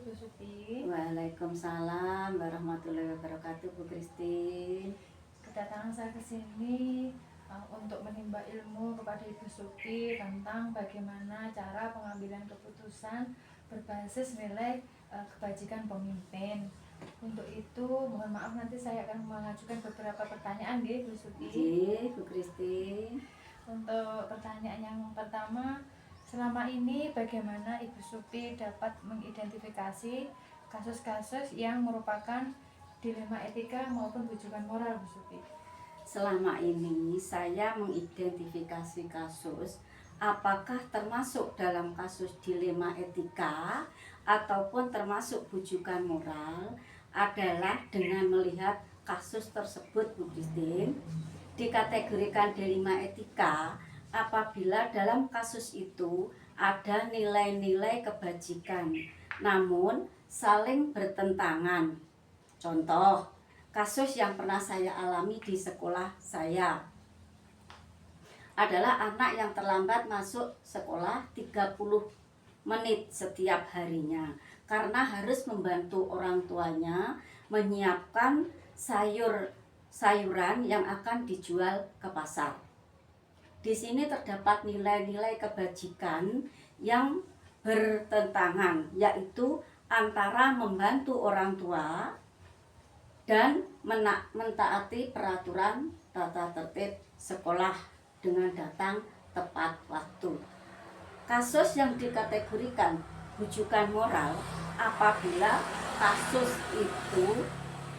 Bu Supi. Waalaikumsalam warahmatullahi wabarakatuh, Bu Christine. Kedatangan saya ke sini untuk menimba ilmu kepada Ibu Supi tentang bagaimana cara pengambilan keputusan berbasis nilai kebajikan pemimpin. Untuk itu, mohon maaf nanti saya akan mengajukan beberapa pertanyaan Bu Supi. Bu Christine. Untuk pertanyaan yang pertama, selama ini bagaimana Ibu Supi dapat mengidentifikasi kasus-kasus yang merupakan dilema etika maupun bujukan moral, Bu Supi? Selama ini saya mengidentifikasi kasus apakah termasuk dalam kasus dilema etika ataupun termasuk bujukan moral adalah dengan melihat kasus tersebut, Bu Christine, dikategorikan dilema etika apabila dalam kasus itu ada nilai-nilai kebajikan namun saling bertentangan. Contoh, kasus yang pernah saya alami di sekolah saya adalah anak yang terlambat masuk sekolah 30 menit setiap harinya karena harus membantu orang tuanya menyiapkan sayuran yang akan dijual ke pasar. Di sini terdapat nilai-nilai kebajikan yang bertentangan, yaitu antara membantu orang tua dan mentaati peraturan tata tertib sekolah dengan datang tepat waktu. Kasus yang dikategorikan bujukan moral apabila kasus itu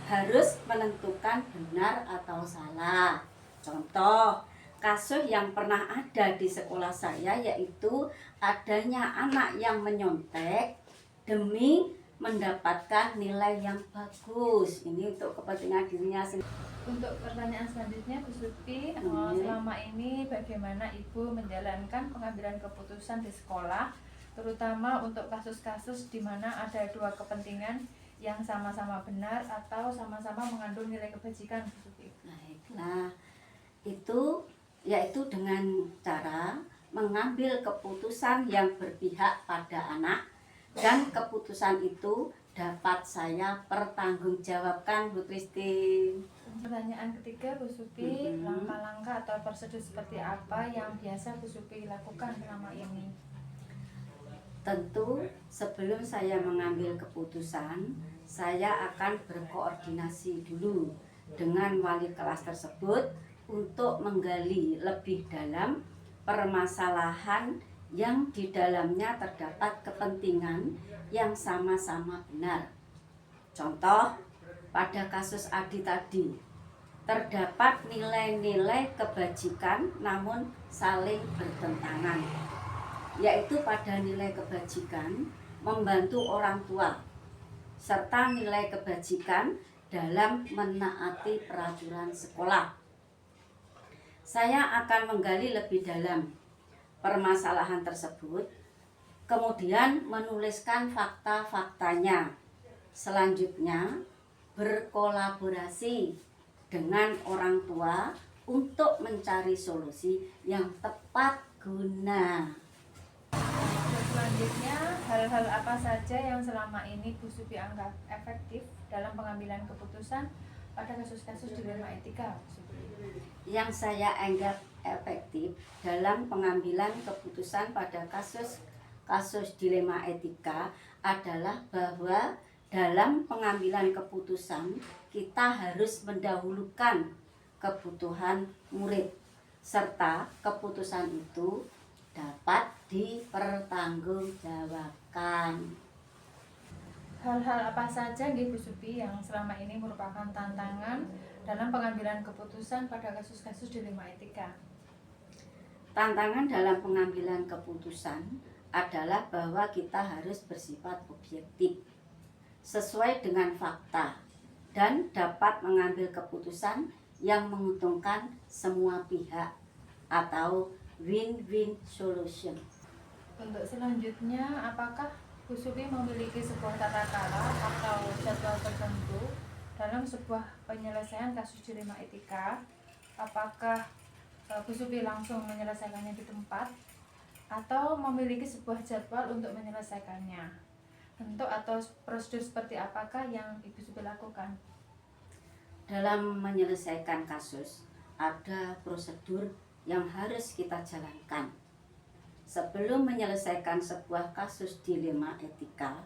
harus menentukan benar atau salah. Contoh, kasus yang pernah ada di sekolah saya yaitu adanya anak yang menyontek demi mendapatkan nilai yang bagus. Ini untuk kepentingan dirinya sendiri. Untuk pertanyaan selanjutnya, Bu Supi, selama ini bagaimana Ibu menjalankan pengambilan keputusan di sekolah, terutama untuk kasus-kasus di mana ada dua kepentingan yang sama-sama benar atau sama-sama mengandung nilai kebajikan, Bu Supi? Baiklah, itu yaitu dengan cara mengambil keputusan yang berpihak pada anak dan keputusan itu dapat saya pertanggungjawabkan, Bu Christine. Pertanyaan ketiga, Bu Supi, langkah-langkah atau prosedur seperti apa yang biasa Bu Supi lakukan selama ini? Tentu sebelum saya mengambil keputusan, saya akan berkoordinasi dulu dengan wali kelas tersebut untuk menggali lebih dalam permasalahan yang di dalamnya terdapat kepentingan yang sama-sama benar. Contoh, pada kasus Adi tadi, terdapat nilai-nilai kebajikan namun saling bertentangan, yaitu pada nilai kebajikan membantu orang tua serta nilai kebajikan dalam menaati peraturan sekolah. Saya akan menggali lebih dalam permasalahan tersebut, kemudian menuliskan fakta-faktanya. Selanjutnya, berkolaborasi dengan orang tua untuk mencari solusi yang tepat guna. Selanjutnya, hal-hal apa saja yang selama ini Bu Supi anggap efektif dalam pengambilan keputusan pada kasus-kasus dilema etika, Bu Supi? Yang saya anggap efektif dalam pengambilan keputusan pada kasus dilema etika adalah bahwa dalam pengambilan keputusan kita harus mendahulukan kebutuhan murid serta keputusan itu dapat dipertanggungjawabkan. Hal-hal apa saja Bu Supi yang selama ini merupakan tantangan dalam pengambilan keputusan pada kasus-kasus dilema etika? Tantangan dalam pengambilan keputusan adalah bahwa kita harus bersifat objektif, sesuai dengan fakta, dan dapat mengambil keputusan yang menguntungkan semua pihak atau win-win solution. Untuk selanjutnya, apakah Bu Supi memiliki sebuah tata cara atau jadwal tertentu dalam sebuah penyelesaian kasus dilema etika? Apakah Bu Supi langsung menyelesaikannya di tempat atau memiliki sebuah jadwal untuk menyelesaikannya? bentuk atau prosedur seperti apakah yang Ibu Supi lakukan? Dalam menyelesaikan kasus, ada prosedur yang harus kita jalankan. Sebelum menyelesaikan sebuah kasus dilema etika,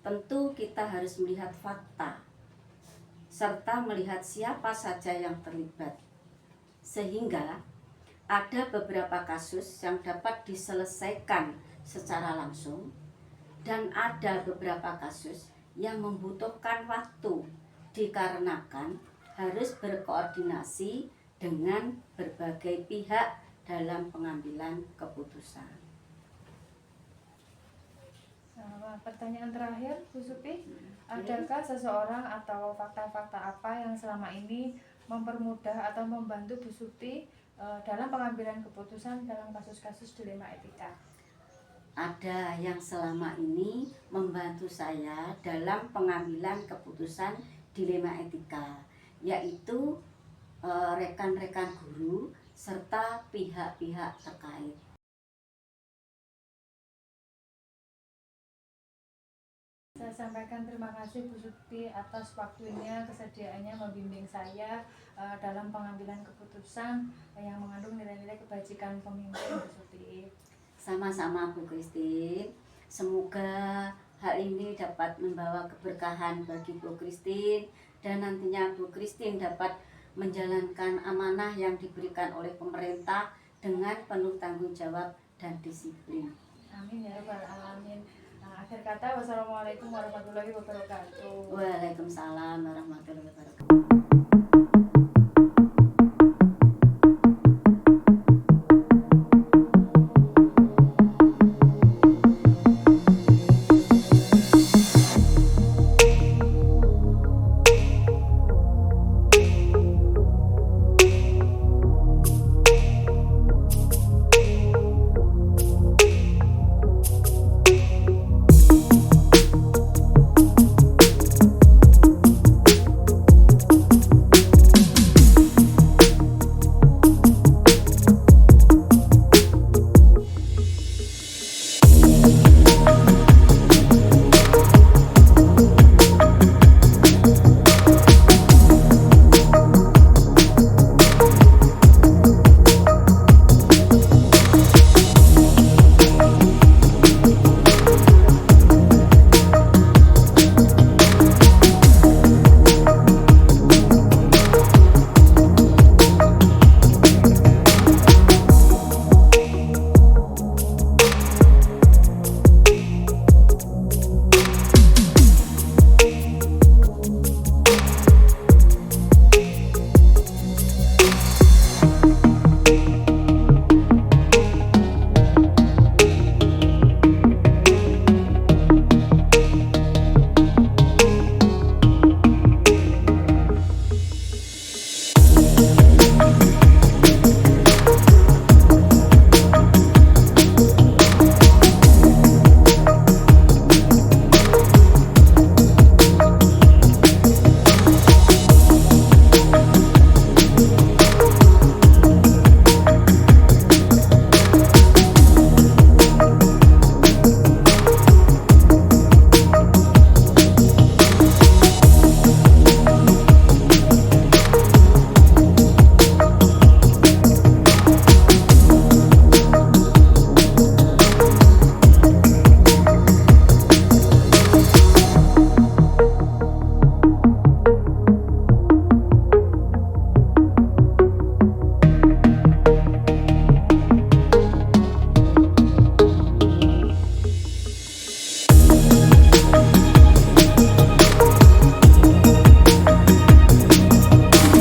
tentu kita harus melihat fakta, serta melihat siapa saja yang terlibat. Sehingga ada beberapa kasus yang dapat diselesaikan secara langsung, dan ada beberapa kasus yang membutuhkan waktu dikarenakan harus berkoordinasi dengan berbagai pihak dalam pengambilan keputusan. Nah, pertanyaan terakhir, Bu Supi, adakah seseorang atau fakta-fakta apa yang selama ini mempermudah atau membantu Bu Supi dalam pengambilan keputusan dalam kasus-kasus dilema etika? Ada yang selama ini membantu saya dalam pengambilan keputusan dilema etika, yaitu rekan-rekan guru serta pihak-pihak terkait. Saya sampaikan terima kasih Bu Supi atas waktunya, kesediaannya membimbing saya dalam pengambilan keputusan yang mengandung nilai-nilai kebajikan pemimpin, Bu Supi. Sama-sama Bu Christine, semoga hal ini dapat membawa keberkahan bagi Bu Christine, dan nantinya Bu Christine dapat menjalankan amanah yang diberikan oleh pemerintah dengan penuh tanggung jawab dan disiplin. Amin ya rabbal alamin. Nah, akhir kata, wassalamualaikum warahmatullahi wabarakatuh. Waalaikumsalam warahmatullahi wabarakatuh.